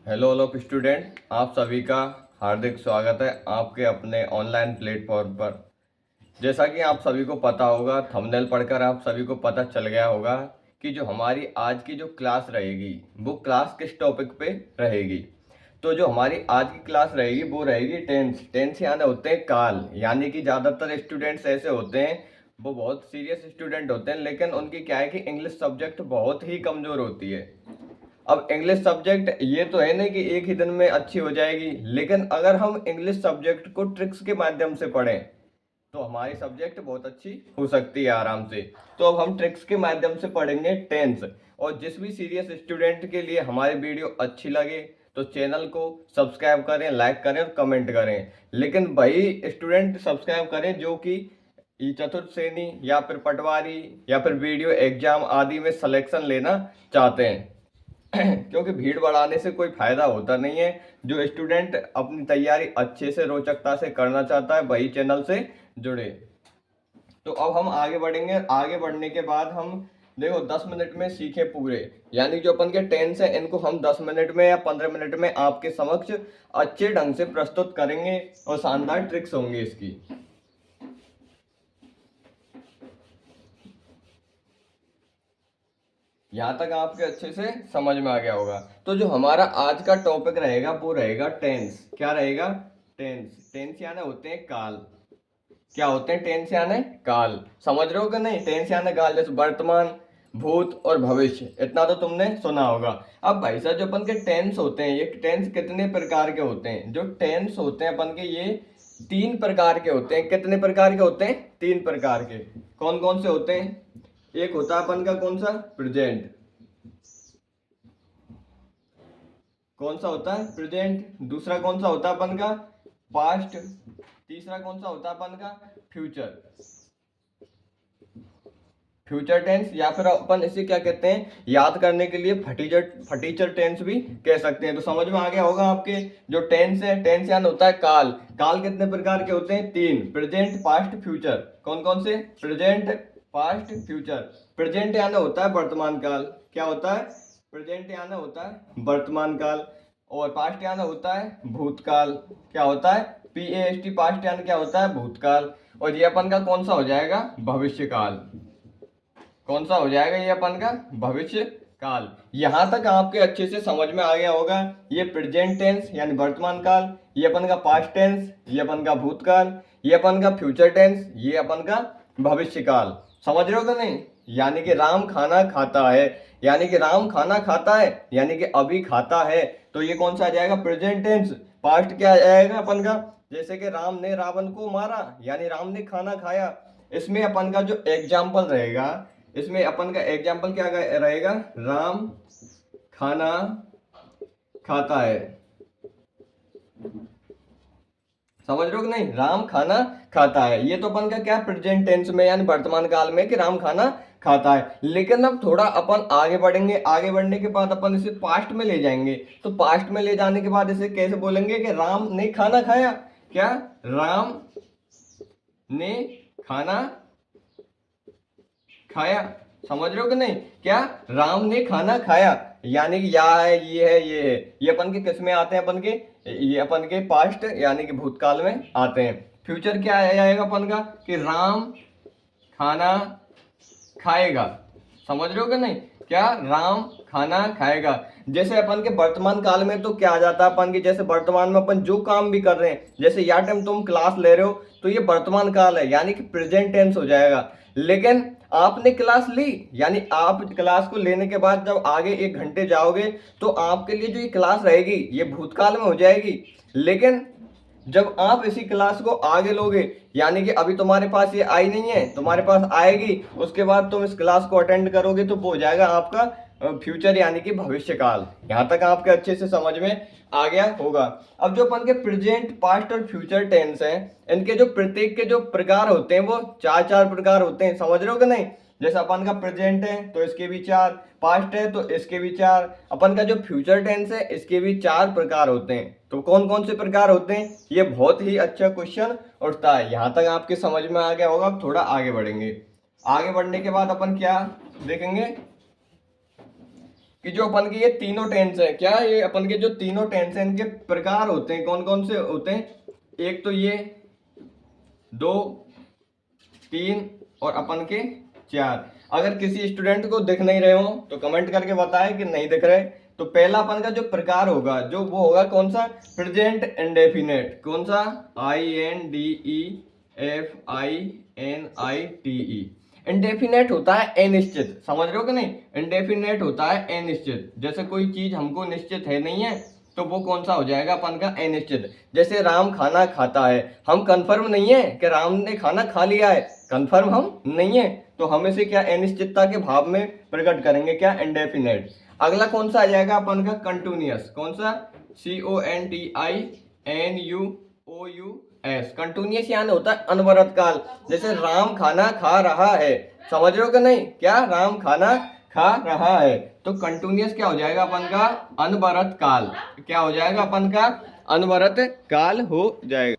Hello hello student, आप सभी का हार्दिक स्वागत है आपके अपने ऑनलाइन प्लेटफॉर्म पर। जैसा कि आप सभी को पता होगा, थंबनेल पढ़कर आप सभी को पता चल गया होगा कि जो हमारी आज की जो क्लास रहेगी वो क्लास किस टॉपिक पे रहेगी। तो जो हमारी आज की क्लास रहेगी वो रहेगी टेंस यानी होते हैं काल। यानी कि ज़्यादातर स्टूडेंट्स ऐसे होते हैं, वो बहुत सीरियस स्टूडेंट होते हैं, लेकिन उनकी क्या है कि इंग्लिश सब्जेक्ट बहुत ही कमज़ोर होती है। अब इंग्लिश सब्जेक्ट ये तो है नहीं कि एक ही दिन में अच्छी हो जाएगी, लेकिन अगर हम इंग्लिश सब्जेक्ट को ट्रिक्स के माध्यम से पढ़ें तो हमारी सब्जेक्ट बहुत अच्छी हो सकती है आराम से। तो अब हम ट्रिक्स के माध्यम से पढ़ेंगे टेंस। और जिस भी सीरियस स्टूडेंट के लिए हमारी वीडियो अच्छी लगे तो चैनल को सब्सक्राइब करें, लाइक करें और कमेंट करें। लेकिन वही स्टूडेंट सब्सक्राइब करें जो कि चतुर्थ श्रेणी या फिर पटवारी या फिर वीडियो एग्जाम आदि में सिलेक्शन लेना चाहते हैं। क्योंकि भीड़ बढ़ाने से कोई फायदा होता नहीं है। जो स्टूडेंट अपनी तैयारी अच्छे से रोचकता से करना चाहता है वही चैनल से जुड़े। तो अब हम आगे बढ़ेंगे। आगे बढ़ने के बाद हम देखो 10 मिनट में सीखे पूरे, यानी जो अपन के टेंस है इनको हम 10 मिनट में या 15 मिनट में आपके समक्ष अच्छे ढंग से प्रस्तुत करेंगे और शानदार ट्रिक्स होंगे इसकी। यहाँ तक आपके अच्छे से समझ में आ गया होगा। तो जो हमारा आज का टॉपिक रहेगा वो रहेगा टेंस। क्या रहेगा? टेंस। टेंस यानी होते हैं काल। क्या होते हैं टेंस यानी काल? समझ रहे हो कि नहीं? टेंस यानी काल, जैसे वर्तमान, भूत और भविष्य, इतना तो तुमने सुना होगा। अब भाई साहब, जो अपन के टेंस होते हैं, ये टेंस कितने प्रकार के होते हैं? जो टेंस होते हैं अपन के, ये 3 प्रकार के होते हैं। कितने प्रकार के होते हैं? 3 प्रकार के। कौन कौन से होते हैं? एक होता है अपन का कौन सा? प्रेजेंट। कौन सा होता है? प्रेजेंट। दूसरा कौन सा होता है अपन का? पास्ट। तीसरा कौन सा होता है अपन का? फ्यूचर। फ्यूचर टेंस, या फिर अपन इसे क्या कहते हैं, याद करने के लिए फटीचर टेंस भी कह सकते हैं। तो समझ में आ गया होगा आपके। जो टेंस है, टेंस यानी होता है काल। काल कितने प्रकार के होते हैं? 3। Present, past, future. कौन कौन से? Present, past, future. प्रेजेंट यानी होता है वर्तमान काल। क्या होता है? प्रेजेंट यानी होता है वर्तमान काल। और पास्ट यानी होता है भूतकाल। क्या होता है? PAST, पास्ट यानी क्या होता है? भूतकाल। और ये अपन का कौन सा हो जाएगा? भविष्य काल। कौन सा हो जाएगा ये अपन का? भविष्य काल। यहां तक आपके अच्छे से समझ में आ गया होगा। ये प्रेजेंट टेंस यानी वर्तमान काल, ये अपन का पास्ट टेंस, ये अपन का भूतकाल, ये अपन का फ्यूचर टेंस, ये अपन का भविष्य काल। समझ रहे हो कि नहीं? यानी कि राम खाना खाता है, यानी कि राम खाना खाता है, यानी कि अभी खाता है। तो ये कौन सा आ जाएगा? Present tense. पास्ट क्या आ जाएगा अपन का? जैसे कि राम ने रावण को मारा, यानी राम ने खाना खाया। इसमें अपन का जो एग्जाम्पल रहेगा, इसमें अपन का एग्जाम्पल क्या रहेगा? राम खाना खाता है। समझ रहे हो कि नहीं? राम खाना खाता है, ये तो अपन का क्या? प्रेजेंट टेंस में यानी वर्तमान काल में कि राम खाना खाता है। लेकिन अब थोड़ा अपन आगे बढ़ेंगे। आगे बढ़ने के बाद अपन इसे पास्ट में ले जाएंगे। तो पास्ट में ले जाने के बाद इसे कैसे बोलेंगे कि राम ने खाना खाया? क्या? राम ने खाना खाया। समझ रहे हो कि नहीं? क्या? राम ने खाना खाया, यानी कि या है, ये है, ये है। ये अपन के किस में आते हैं? अपन के, ये अपन के पास्ट यानी कि भूतकाल में आते हैं। फ्यूचर क्या आएगा अपन का? कि राम खाना खाएगा। समझ रहे हो कि नहीं? क्या? राम खाना खाएगा। जैसे अपन के वर्तमान काल में तो क्या आ जाता है अपन के, जैसे वर्तमान में अपन जो काम भी कर रहे हैं, जैसे या टाइम तुम क्लास ले रहे हो तो ये वर्तमान काल है, यानी कि प्रेजेंट टेंस हो जाएगा। लेकिन आपने क्लास ली, यानी आप क्लास को लेने के बाद जब आगे 1 घंटे जाओगे तो आपके लिए जो ये क्लास रहेगी ये भूतकाल में हो जाएगी। लेकिन जब आप इसी क्लास को आगे लोगे, यानी कि अभी तुम्हारे पास ये आई नहीं है, तुम्हारे पास आएगी, उसके बाद तुम इस क्लास को अटेंड करोगे तो वो हो जाएगा आपका फ्यूचर यानी कि भविष्य काल। यहां तक आपके अच्छे से समझ में आ गया होगा। अब जो अपन के प्रेजेंट, पास्ट और फ्यूचर टेंस हैं, इनके जो प्रत्येक के जो प्रकार होते हैं वो 4 प्रकार होते हैं। समझ रहे हो कि नहीं? जैसे अपन का प्रेजेंट है तो इसके भी 4, पास्ट है तो इसके भी 4, अपन का जो फ्यूचर टेंस है इसके भी 4 प्रकार होते हैं। तो कौन कौन से प्रकार होते हैं? ये बहुत ही अच्छा क्वेश्चन उठता है। यहां तक आपके समझ में आ गया होगा। थोड़ा आगे बढ़ेंगे। आगे बढ़ने के बाद अपन क्या देखेंगे कि जो अपन के ये तीनों टेंस है, क्या ये अपन के जो तीनों टेंस है इनके प्रकार होते हैं, कौन कौन से होते हैं? एक तो ये, दो, तीन और अपन के चार। अगर किसी स्टूडेंट को दिख नहीं रहे हो तो कमेंट करके बताए कि नहीं दिख रहे। तो पहला अपन का जो प्रकार होगा जो वो होगा कौन सा? Present indefinite. कौन सा? INDEFINITE। इंडेफिनेट होता है अनिश्चित, समझ रहे हो कि नहीं? इंडेफिनेट होता है अनिश्चित, जैसे कोई चीज हमको निश्चित है नहीं है तो वो कौन सा हो जाएगा अपन का? अनिश्चित। जैसे राम खाना खाता है, हम कंफर्म नहीं है कि राम ने खाना खा लिया है, कंफर्म हम नहीं है, तो हम इसे क्या? अनिश्चितता के भाव में प्रकट करेंगे, क्या? इंडेफिनेट। अगला कौन सा आ जाएगा अपन का? कंटिन्यूअस। कौन सा? CONTINUOUS। कंटिन्यूअस यानी होता है अनवरत काल। जैसे राम खाना खा रहा है, समझ रहे हो कि नहीं? क्या? राम खाना खा रहा है, तो कंटिन्यूअस क्या हो जाएगा अपन का? अनवरत काल। क्या हो जाएगा अपन का? अनवरत काल हो जाएगा।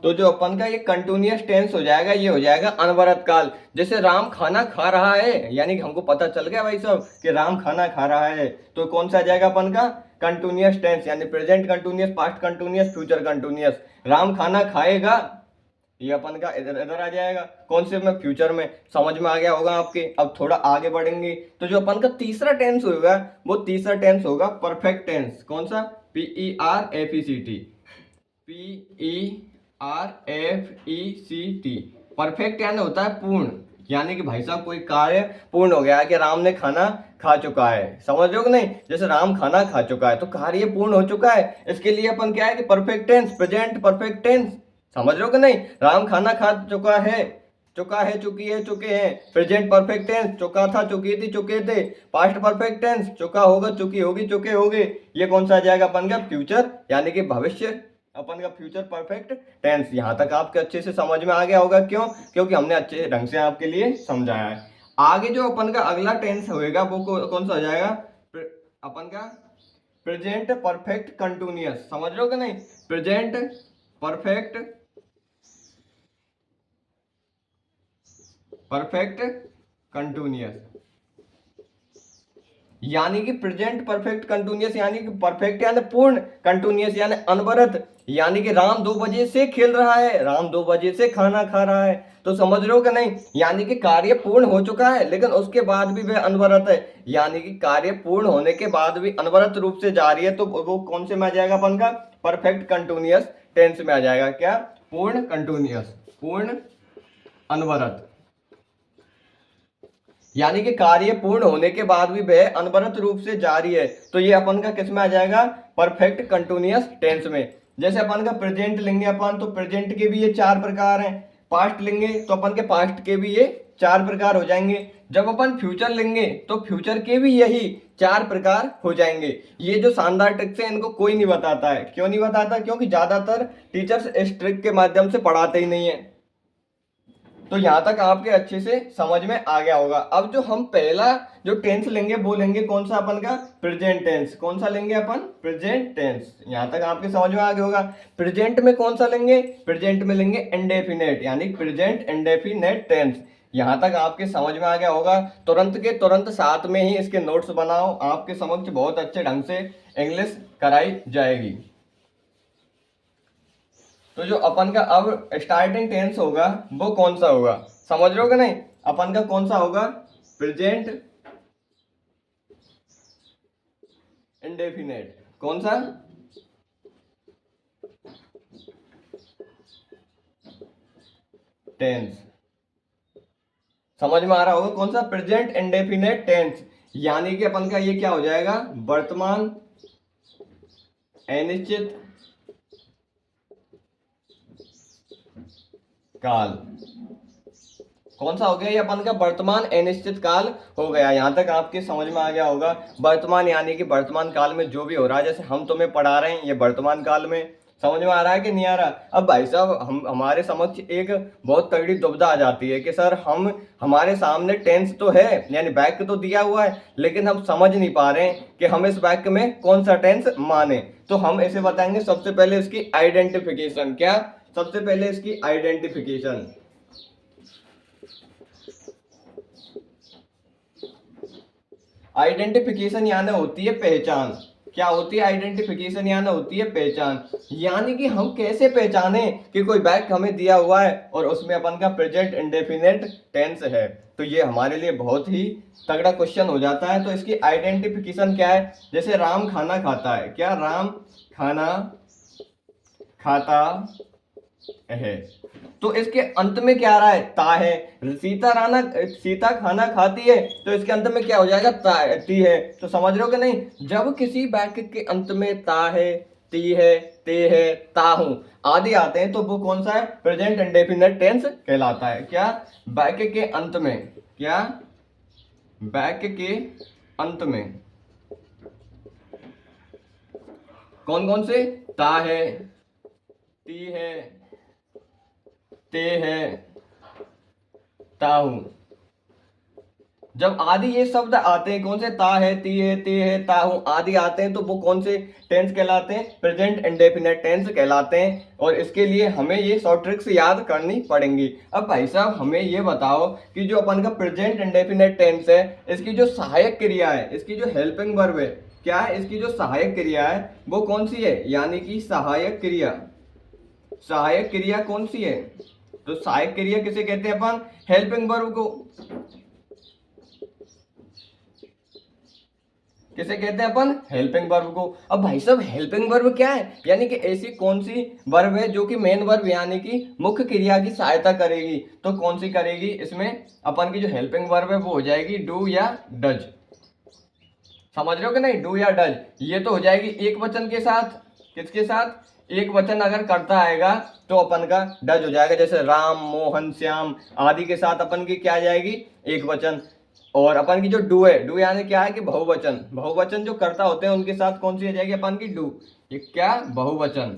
तो जो अपन का ये कंटिन्यूअस टेंस हो जाएगा ये हो जाएगा अनवरत काल। जैसे राम खाना खा रहा है, यानी कि हमको पता चल गया भाई साहब कि राम खाना खा रहा है, तो कौन सा आ जाएगा अपन का? कंटिन्यूअस टेंस, यानी present continuous, past continuous, future continuous. Ram खाना खाएगा, ये अपन का इधर इधर आ जाएगा। कौन से में? फ्यूचर में। समझ में आ गया होगा आपके। अब थोड़ा आगे बढ़ेंगे तो जो अपन का तीसरा टेंस होगा वो तीसरा टेंस होगा परफेक्ट टेंस। कौन सा? PERFECT। PERFECT। परफेक्ट यानी होता है पूर्ण, यानी कि भाई साहब कोई कार्य पूर्ण हो गया है, कि राम ने खाना खा चुका है, समझ रहे हो कि नहीं? जैसे राम खाना खा चुका है तो कार्य पूर्ण हो चुका है, इसके लिए अपन क्या है कि perfect tense, present perfect tense. समझ रहे हो कि नहीं? राम खाना खा चुका है, चुका है, चुकी है, चुके हैं। प्रेजेंट परफेक्ट टेंस, चुका था, चुकी थी, चुके थे। पास्ट परफेक्ट टेंस, चुका होगा, चुकी होगी, चुके होगे। ये कौन सा आ जाएगा अपन का? फ्यूचर, यानी कि भविष्य, अपन का फ्यूचर परफेक्ट टेंस। यहां तक आपके अच्छे से समझ में आ गया होगा। क्यों? क्योंकि हमने अच्छे ढंग से आपके लिए समझाया है। आगे जो अपन का अगला टेंस होएगा वो कौन सा हो जाएगा? अपन का प्रेजेंट परफेक्ट कंटिन्यूअस। समझ रहे हो कि नहीं? प्रेजेंट परफेक्ट कंटिन्यूअस, यानी कि प्रेजेंट परफेक्ट कंटिन्यूअस, यानी कि परफेक्ट यानी पूर्ण, कंटिन्यूअस यानी अनवरत। यानी कि राम 2 बजे से खेल रहा है, राम 2 बजे से खाना खा रहा है, तो समझ रहे हो कि नहीं? यानी कि कार्य पूर्ण हो चुका है लेकिन उसके बाद भी वह अनवरत है, यानी कि कार्य पूर्ण होने के बाद भी अनवरत रूप से जारी है, तो वो कौन से में आ जाएगा अपन का? परफेक्ट कंटिन्यूअस टेंस में आ जाएगा। क्या? पूर्ण कंटिन्यूअस, पूर्ण अनवरत, यानी कि कार्य पूर्ण होने के बाद भी वह अनवरत रूप से जारी है, तो ये अपन का किस में आ जाएगा? परफेक्ट कंटिन्यूअस टेंस में। जैसे अपन का प्रेजेंट लेंगे अपन, तो प्रेजेंट के भी ये 4 प्रकार हैं। पास्ट लेंगे तो अपन के पास्ट के भी ये 4 प्रकार हो जाएंगे। जब अपन फ्यूचर लेंगे तो फ्यूचर के भी यही 4 प्रकार हो जाएंगे। ये जो शानदार ट्रिक्स है इनको कोई नहीं बताता है। क्यों नहीं बताता? क्योंकि ज्यादातर टीचर्स इस ट्रिक के माध्यम से पढ़ाते ही नहीं है। तो यहां तक आपके अच्छे से समझ में आ गया होगा। अब जो हम पहला जो टेंस लेंगे वो लेंगे कौन सा अपन का? Present tense. कौन सा लेंगे अपन? Present tense. यहां तक आपके समझ में आ गया होगा। प्रेजेंट में कौन सा लेंगे? प्रेजेंट में लेंगे इंडेफिनेट, यानी प्रेजेंट इंडेफिनेट टेंस। यहां तक आपके समझ में आ गया होगा। तुरंत के तुरंत साथ में ही इसके नोट्स बनाओ, आपके समक्ष बहुत अच्छे ढंग से इंग्लिश कराई जाएगी। तो जो अपन का अब स्टार्टिंग टेंस होगा वो कौन सा होगा? समझ रहे हो कि नहीं? अपन का कौन सा होगा? Present indefinite. कौन सा? टेंस। समझ में आ रहा होगा कौन सा? प्रेजेंट इंडेफिनेट टेंस, यानी कि अपन का ये क्या हो जाएगा? वर्तमान अनिश्चित काल। कौन सा हो गया? ये अपन का वर्तमान अनिश्चित काल हो गया। यहां तक आपके समझ में आ गया होगा। वर्तमान यानी कि वर्तमान काल में जो भी हो रहा है, जैसे हम तुम्हें पढ़ा रहे हैं ये वर्तमान काल में। समझ में आ रहा है कि नहीं आ रहा? अब भाई साहब हम हमारे समक्ष एक बहुत तगड़ी दुविधा आ जाती है कि सर हम हमारे सामने टेंस तो है, यानी वाक्य तो दिया हुआ है, लेकिन हम समझ नहीं पा रहे हैं कि हम इस वाक्य में कौन सा टेंस माने। तो हम इसे बताएंगे सबसे पहले इसकी आइडेंटिफिकेशन। क्या? सबसे पहले इसकी आइडेंटिफिकेशन। आइडेंटिफिकेशन यानी होती है पहचान। क्या होती है आइडेंटिफिकेशन यानी होती है पहचान। यानी कि हम कैसे पहचाने कि कोई बैग हमें दिया हुआ है और उसमें अपन का प्रेजेंट इंडेफिनेट टेंस है। तो ये हमारे लिए बहुत ही तगड़ा क्वेश्चन हो जाता है। तो इसकी आइडेंटिफिकेशन क्या है? जैसे राम खाना खाता है, क्या राम खाना खाता है, तो इसके अंत में क्या आ रहा है? ता है। सीता खाना खाती है, तो इसके अंत में क्या हो जाएगा? ती है। तो समझ रहे हो कि नहीं? जब किसी वाक्य के अंत में ता है, ती है, ते है, ता हूं आदि आते हैं तो वो कौन सा है? प्रेजेंट इंडेफिनिट टेंस कहलाता है। क्या? वाक्य के अंत में, क्या वाक्य के अंत में कौन कौन से? ता है, ती है, ते है, ता हूं। जब आदि ये शब्द आते हैं, कौन से? ता है, ती है, ते है, ता हूं आदि आते हैं तो वो कौन से टेंस कहलाते हैं? प्रेजेंट इंडेफिनिट टेंस कहलाते हैं। और इसके लिए हमें ये शॉर्ट ट्रिक्स याद करनी पड़ेंगी। अब भाई साहब हमें ये बताओ कि जो अपन का प्रेजेंट इंडेफिनिट टेंस है, इसकी जो सहायक क्रिया है, इसकी जो हेल्पिंग वर्ब है, क्या है? इसकी जो सहायक क्रिया है वो कौन सी है? यानी कि सहायक क्रिया, सहायक क्रिया कौन सी है? तो सहायक क्रिया किसे कहते हैं अपन? हेल्पिंग वर्ब को। किसे कहते हैं अपन? हेल्पिंग वर्ब को। अब भाई साहब हेल्पिंग वर्ब क्या है? यानी कि ऐसी कौन सी वर्ब है जो कि मेन वर्ब यानी कि मुख्य क्रिया की सहायता करेगी। तो कौन सी करेगी? इसमें अपन की जो हेल्पिंग वर्ब है वो हो जाएगी डू या डज। समझ रहे हो कि नहीं? डू या डज ये तो हो जाएगी एक वचन के साथ। किसके साथ? एक वचन अगर करता आएगा तो अपन का डज हो जाएगा। जैसे राम, मोहन, श्याम आदि के साथ अपन की क्या आ जाएगी? एक वचन। और अपन की जो डू है, डू यानी क्या है कि बहुवचन, बहुवचन जो कर्ता होते हैं उनके साथ कौन सी आ जाएगी अपन की? डू। ये क्या? बहुवचन।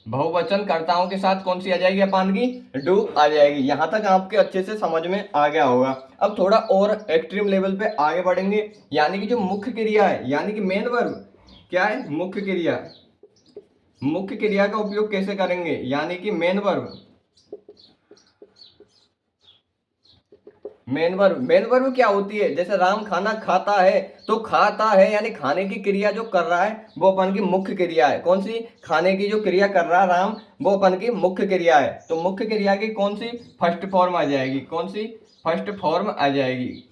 बहुवचन कर्ताओं के साथ कौन सी आ जाएगी अपन की? डू आ जाएगी। यहां तक आपके अच्छे से समझ में आ गया होगा। अब थोड़ा और एक्सट्रीम लेवल पे आगे बढ़ेंगे। यानी कि जो मुख्य क्रिया है यानी कि मेन वर्ब, क्या है? मुख्य क्रिया। मुख्य क्रिया का उपयोग कैसे करेंगे? यानी कि main verb, main verb. Main verb क्या होती है? जैसे राम खाना खाता है, तो खाता है यानी खाने की क्रिया जो कर रहा है वो अपन की मुख्य क्रिया है। कौन सी? खाने की जो क्रिया कर रहा है राम, वो अपन की मुख्य क्रिया है। तो मुख्य क्रिया की कौन सी? फर्स्ट फॉर्म आ जाएगी। कौन सी? फर्स्ट फॉर्म आ जाएगी।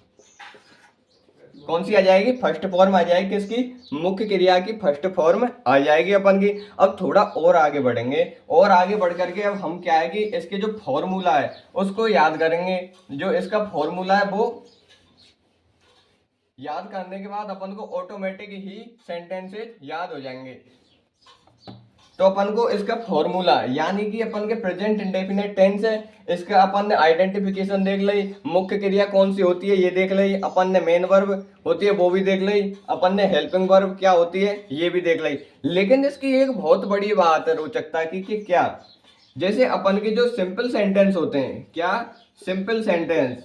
कौन सी आ जाएगी? फर्स्ट फॉर्म आ जाएगी। किसकी? मुख्य क्रिया की फर्स्ट फॉर्म आ जाएगी अपन की। अब थोड़ा और आगे बढ़ेंगे, और आगे बढ़ करके अब हम क्या है कि इसके जो फॉर्मूला है उसको याद करेंगे। जो इसका फॉर्मूला है वो याद करने के बाद अपन को ऑटोमेटिक ही सेंटेंसेस याद हो जाएंगे। तो अपन को इसका फॉर्मूला यानी कि अपन के प्रेजेंट इंडेफिनिट टेंस है, इसका अपन ने आइडेंटिफिकेशन देख ली। मुख्य क्रिया कौन सी होती है ये देख ली अपन ने। मेन वर्ब होती है वो भी देख ली अपन ने। हेल्पिंग वर्ब क्या होती है ये भी देख ली। लेकिन इसकी एक बहुत बड़ी बात है रोचकता की कि क्या? जैसे अपन के जो सिंपल सेंटेंस होते हैं, क्या? Simple sentence.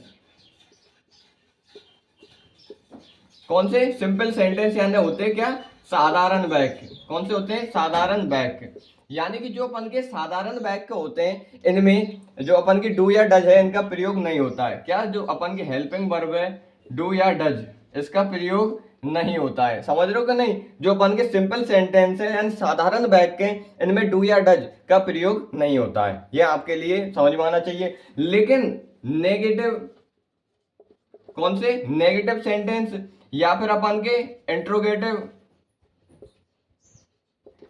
कौन से? सिंपल सेंटेंस यानी होते हैं क्या? साधारण वाक्य। कौन से होते हैं? साधारण वाक्य। यानी कि जो अपन के साधारण वाक्य होते हैं इनमें जो अपन की डू या डज है इनका प्रयोग नहीं होता है। क्या? जो अपन की हेल्पिंग वर्ब है डू या डज, इसका प्रयोग नहीं होता है। समझ रहे हो कि नहीं? जो अपन के सिंपल सेंटेंस है यानी साधारण वाक्य इनमें डू या डज का प्रयोग नहीं होता है। ये आपके लिए समझ में आना चाहिए। लेकिन नेगेटिव, कौन से? नेगेटिव सेंटेंस या फिर अपन के इंट्रोगेटिव।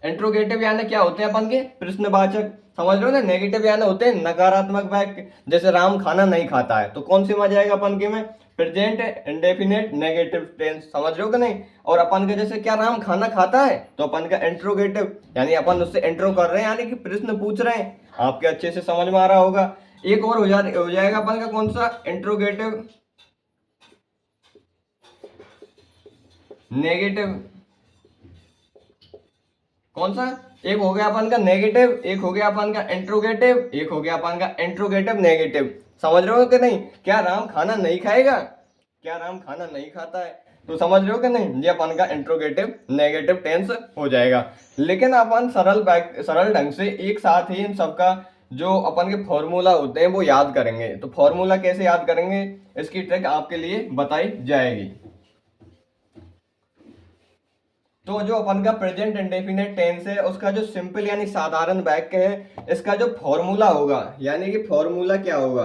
इंट्रोगेटिव यानी क्या होते हैं अपन के? प्रश्नवाचक। समझ रहे हो ना? नेगेटिव यानी होते हैं नकारात्मक वाक्य। जैसे राम खाना नहीं खाता है, तो कौन से में आ जाएगा अपन के में? Present indefinite negative tense. समझ रहे हो कि नहीं? और अपन का जैसे क्या राम खाना खाता है, तो अपन का इंट्रोगेटिव यानी अपन उससे इंट्रो कर रहे हैं यानी कि प्रश्न पूछ रहे हैं। आपके अच्छे से समझ में आ रहा होगा। एक और हो जाएगा अपन का कौन सा? Interrogative negative. कौन सा? एक हो गया अपन का नेगेटिव, एक हो गया अपन का इंट्रोगेटिव, एक हो गया अपन का इंट्रोगेटिव नेगेटिव। समझ रहे हो कि नहीं? क्या राम खाना नहीं खाएगा? क्या राम खाना नहीं खाता है? तो समझ रहे हो कि नहीं? ये अपन का इंट्रोगेटिव नेगेटिव टेंस हो जाएगा। लेकिन अपन सरल ढंग से एक साथ ही इन सबका जो अपन के फॉर्मूला होते हैं वो याद करेंगे। तो फॉर्मूला कैसे याद करेंगे, इसकी ट्रिक आपके लिए बताई जाएगी। तो जो अपन का प्रेजेंट इंडेफिनिट टेंस है उसका जो सिंपल यानी साधारण वाक्य है, इसका जो फॉर्मूला होगा, यानी कि फॉर्मूला क्या होगा,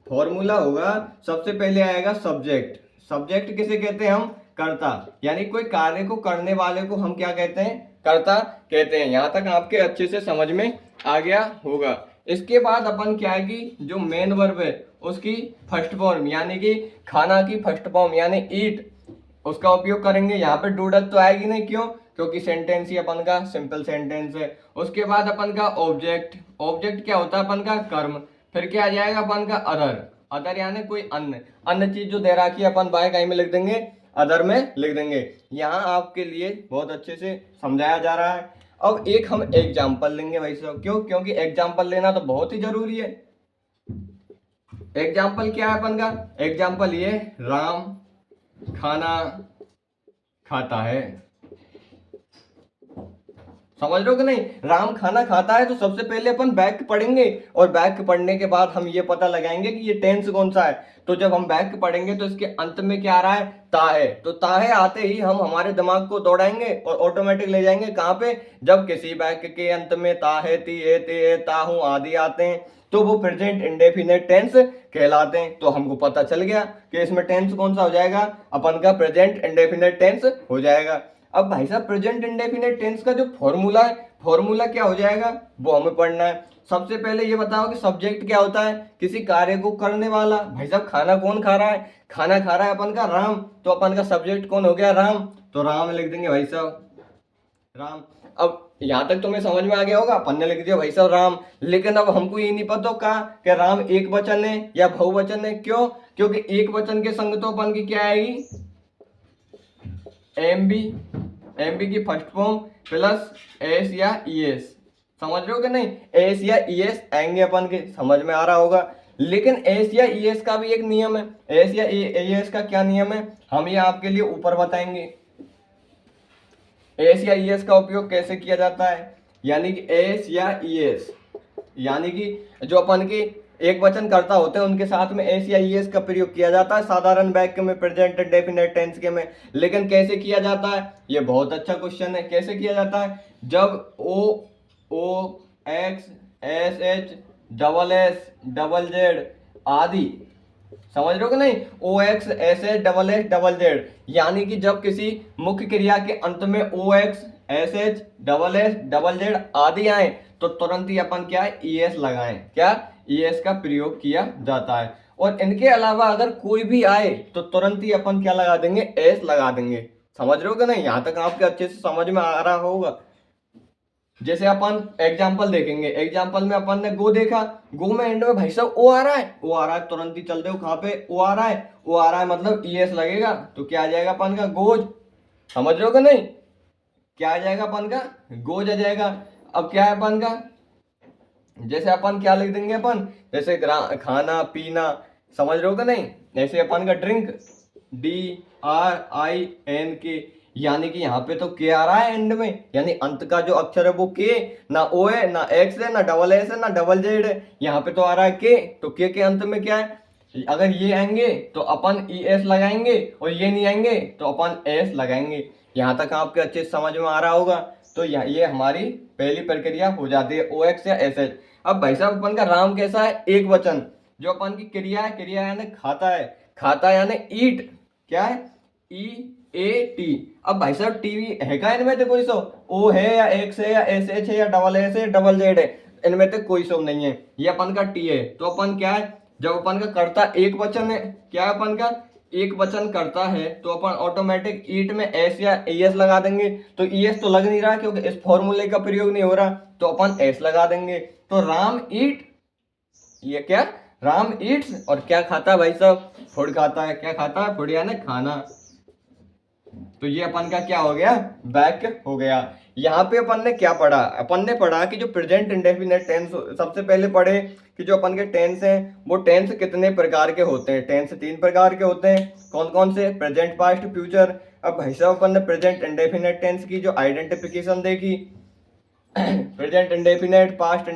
फॉर्मूला होगा सबसे पहले आएगा सब्जेक्ट। सब्जेक्ट किसे कहते हैं हम, कर्ता, यानी कोई कार्य को करने वाले को हम क्या कहते हैं, कर्ता कहते हैं। यहां तक आपके अच्छे से समझ में आ गया होगा। इसके बाद अपन क्या है कि जो मेन वर्ब है उसकी फर्स्ट फॉर्म यानी कि खाना की फर्स्ट फॉर्म यानी ईट, उसका उपयोग करेंगे। यहाँ पे डूडल तो आएगी नहीं, क्यों, क्योंकि सेंटेंस ही अपन का सिंपल सेंटेंस है। उसके बाद अपन का ऑब्जेक्ट, ऑब्जेक्ट क्या होता है अपन का कर्म। फिर क्या आ जाएगा अपन का अदर, अदर यानी कोई अन्य, अन्य चीज जो दे रखी है अपन बाय कहीं में लिख देंगे, अदर में लिख देंगे। यहाँ आपके लिए बहुत अच्छे से समझाया जा रहा है। अब एक हम एग्जाम्पल लेंगे भाई साहब, क्यों, क्योंकि एग्जाम्पल लेना तो बहुत ही जरूरी है। एग्जाम्पल क्या है अपन का, एग्जाम्पल ये राम खाना खाता है। समझ रहे हो कि नहीं, राम खाना खाता है। तो सबसे पहले अपन वाक्य पढ़ेंगे और वाक्य पढ़ने के बाद हम ये पता लगाएंगे कि ये टेंस कौन सा है। तो जब हम वाक्य पढ़ेंगे तो इसके अंत में क्या आ रहा है, ता है। तो ता है आते ही हम हमारे दिमाग को दौड़ाएंगे और ऑटोमेटिक ले जाएंगे कहाँ पे, जब किसी वाक्य के अंत में ता है, ती है, ते है, ता हूं आदि आते हैं तो वो प्रेजेंट इंडेफिनिट टेंस कहलाते हैं। तो हमको पता चल गया कि इसमें टेंस कौन सा हो जाएगा, अपन का प्रेजेंट इंडेफिनिट टेंस हो जाएगा। अब भाई साहब प्रेजेंट इंडेफिनिट टेंस का जो फॉर्मूला है, फॉर्मूला क्या हो जाएगा वो हमें पढ़ना है। सबसे पहले ये बताओ कि सब्जेक्ट क्या होता है, किसी कार्य को करने वाला। भाई साहब खाना कौन खा रहा है, खाना खा रहा है अपन का राम, तो अपन का सब्जेक्ट कौन हो गया, राम। तो राम लिख देंगे भाई साहब, राम। अब यहां तक तुम्हें समझ में आ गया होगा, अपन ने लिख दिया भाई साहब राम। लेकिन अब हमको ये नहीं पता कहा कि राम एक वचन है या बहुवचन है। क्यों, क्योंकि एक वचन के संग तो अपन की क्या आएगी, एमबी, एमबी की फर्स्ट फॉर्म प्लस एस या ईएस। समझ रहे हो कि नहीं, एस या ईएस आएंगे अपन के, समझ में आ रहा होगा। लेकिन एस या ईएस का भी एक नियम है। एस या ईएस का क्या नियम है, हम ये आपके लिए ऊपर बताएंगे। एस या ईएस का उपयोग कैसे किया जाता है, यानी कि एस या ईएस, यानी कि जो अपन के एक वचन कर्ता होते हैं उनके साथ में एस या ईएस का प्रयोग किया जाता है साधारण वाक्य में, प्रेजेंट डेफिनेट टेंस के में। लेकिन कैसे किया जाता है, ये बहुत अच्छा क्वेश्चन है। कैसे किया जाता है, जब O X S H double S double Z आदि, समझ रहे हो कि नहीं, O X S H double Z, यानी कि जब किसी मुख्य क्रिया के अंत में O X S H double Z आदि आए तो तुरंत ही अपन क्या है, ईएस लगाएं। क्या, ईएस का प्रयोग किया जाता है। और इनके अलावा अगर कोई भी आए तो तुरंत ही अपन क्या लगा देंगे, एस लगा देंगे। समझ रहे हो कि नहीं, यहां तक आपके अच्छे से समझ में आ रहा होगा। जैसे अपन एग्जाम्पल देखेंगे, एग्जाम्पल में अपन ने गो देखा, गो में एंड में भाई साहब ओ आ रहा है, ओ आ रहा है, तुरंत ही चल दो कहाँ पे, ओ आ रहा है, ओ आ रहा है मतलब ईएस लगेगा। तो क्या आ जाएगा अपन का, गोज। समझ रहे हो कि नहीं, क्या आ जाएगा अपन का, गोज आ जाएगा। अब क्या है अपन का, जैसे अपन क्या लिख देंगे अपन, जैसे खाना पीना, समझ रहे हो कि नहीं, ऐसे अपन का ड्रिंक, DRINK, यानी कि यहाँ पे तो के आ रहा है एंड में, यानी अंत का जो अक्षर है वो के, ना ओ है ना एक्स है ना डबल एस है ना डबल जेड है, यहाँ पे तो आ रहा है के। तो के अंत में क्या है, अगर ये आएंगे तो अपन ई एस लगाएंगे और ये नहीं आएंगे तो अपन एस लगाएंगे। यहाँ तक आपके अच्छे समझ में आ रहा होगा। तो ये हमारी पहली प्रक्रिया हो जाती है, ओ एक्स या एस एच। अब भाई साहब अपन का राम कैसा है, एक वचन, जो अपन की क्रिया है, क्रिया यानी खाता है, खाता यानी ईट, क्या है, EAT। अब भाई साहब टीवी है क्या इनमें से कोई सो, ओ है या एक्स है या एस एच है या डबल एस है डबल जेड है, इनमें से कोई सो नहीं है, ये अपन का टी है। तो अपन क्या है, जब अपन का कर्ता एक वचन है, क्या है अपन का एक वचन करता है, तो अपन ऑटोमेटिक ईट में एस या एस लगा देंगे। तो ईएस तो लग नहीं रहा क्योंकि इस फॉर्मूले का प्रयोग नहीं हो रहा, तो अपन एस लगा देंगे। तो राम ईट, ये क्या, राम ईट्स, और क्या खाता है भाई साहब, फूड खाता है। क्या खाता है, फूड यानी खाना। तो ये अपन का क्या हो गया, वाक्य हो गया। यहाँ पे अपन ने क्या पढ़ा, अपन ने पढ़ा कि जो प्रेजेंट इंडेफिनिट टेंस, सबसे पहले पढ़े कि जो अपन के टेंस हैं वो टेंस कितने प्रकार के होते हैं। टेंस 3 प्रकार के होते हैं, कौन कौन से, प्रेजेंट पास्ट फ्यूचर। अब भाई साहब अपन ने प्रेजेंट इंडेफिनिट टेंस की जो आइडेंटिफिकेशन देखी, प्रेजेंट इंडेफिनेट, पास्ट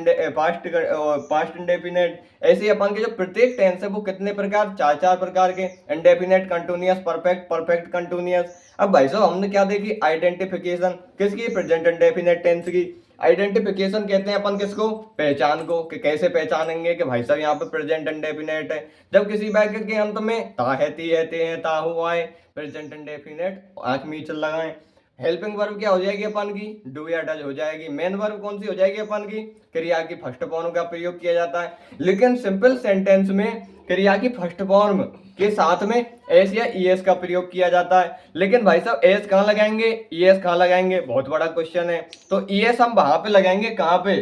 इंडेफिनेट, ऐसे ही अपन के जो प्रत्येक टेंस है वो कितने प्रकार, चार चार प्रकार के, indefinite, continuous, perfect, perfect continuous. अब भाई साहब हमने क्या देखी, आइडेंटिफिकेशन किसकी, प्रेजेंट इंडेफिनेट टेंस की। आइडेंटिफिकेशन कहते हैं अपन किसको, पहचान को, कि कैसे पहचानेंगे कि भाई साहब यहाँ पे प्रेजेंट इंडेफिनेट है। जब किसी वाक्य के अंत में ता है, ती है, ते है, ता हुआ है, प्रेजेंट इंडेफिनेट, आंख मीच लगाएं। हेल्पिंग वर्ब क्या हो जाएगी अपन की, डू या डज हो जाएगी। मेन वर्ब कौन सी हो जाएगी अपन की, क्रिया की फर्स्ट फॉर्म का प्रयोग किया जाता है। लेकिन सिंपल सेंटेंस में क्रिया की फर्स्ट फॉर्म के साथ में एस या ईएस का प्रयोग किया जाता है। लेकिन भाई साहब एस कहाँ लगाएंगे, ईएस कहाँ लगाएंगे, बहुत बड़ा क्वेश्चन है। तो ईएस हम वहां पे लगाएंगे कहाँ पे,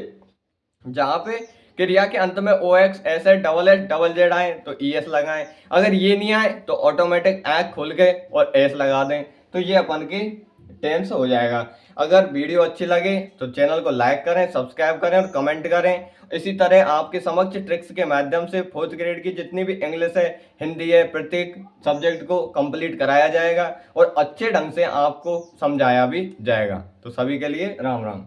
जहां पे क्रिया के अंत में O X, S H, double Z आए तो ई एस लगाएं। अगर ये नहीं आए तो ऑटोमेटिक ऐक खुल के और एस लगा दें, तो ये अपन की टेंस हो जाएगा। अगर वीडियो अच्छी लगे तो चैनल को लाइक करें, सब्सक्राइब करें और कमेंट करें। इसी तरह आपके समक्ष ट्रिक्स के माध्यम से 4th ग्रेड की जितनी भी इंग्लिश है, हिंदी है, प्रत्येक सब्जेक्ट को कंप्लीट कराया जाएगा और अच्छे ढंग से आपको समझाया भी जाएगा। तो सभी के लिए राम राम।